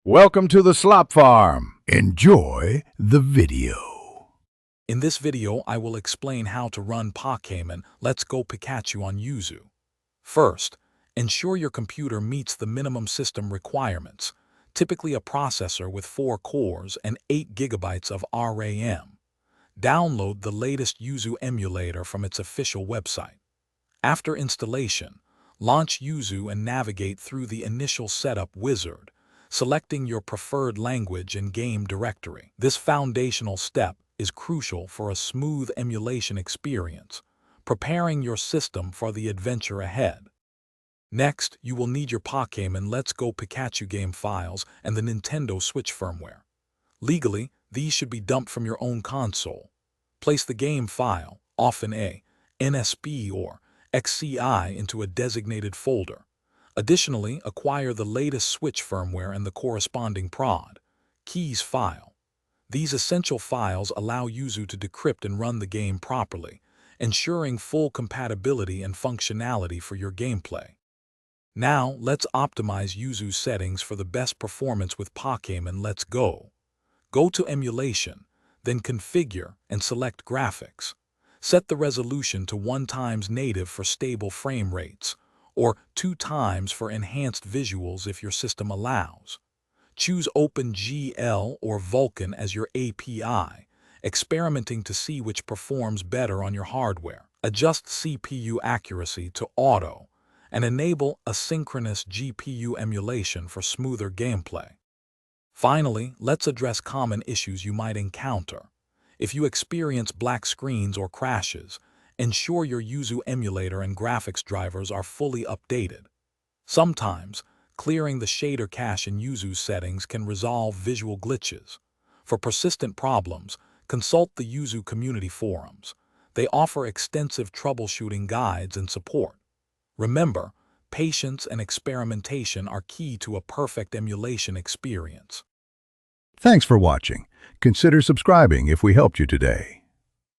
Welcome to the Slop Farm. Enjoy the video. In this video, I will explain how to run Pokémon Let's Go Pikachu on Yuzu. First, ensure your computer meets the minimum system requirements, typically a processor with 4 cores and 8 GB of RAM. Download the latest Yuzu emulator from its official website. After installation, launch Yuzu and navigate through the initial setup wizard, selecting your preferred language and game directory. This foundational step is crucial for a smooth emulation experience, preparing your system for the adventure ahead. Next, you will need your Pokémon Let's Go Pikachu game files and the Nintendo Switch firmware. Legally, these should be dumped from your own console. Place the game file, often a NSP or XCI, into a designated folder. Additionally, acquire the latest Switch firmware and the corresponding prod keys file. These essential files allow Yuzu to decrypt and run the game properly, ensuring full compatibility and functionality for your gameplay. Now, let's optimize Yuzu's settings for the best performance with Pokémon Let's Go. Go to Emulation, then Configure and select Graphics. Set the resolution to 1x native for stable frame rates, or 2x for enhanced visuals if your system allows. Choose OpenGL or Vulkan as your API, experimenting to see which performs better on your hardware. Adjust CPU accuracy to Auto, and enable asynchronous GPU emulation for smoother gameplay. Finally, let's address common issues you might encounter. If you experience black screens or crashes, ensure your Yuzu emulator and graphics drivers are fully updated. Sometimes, clearing the shader cache in Yuzu settings can resolve visual glitches. For persistent problems, consult the Yuzu community forums. They offer extensive troubleshooting guides and support. Remember, patience and experimentation are key to a perfect emulation experience. Thanks for watching. Consider subscribing if we helped you today.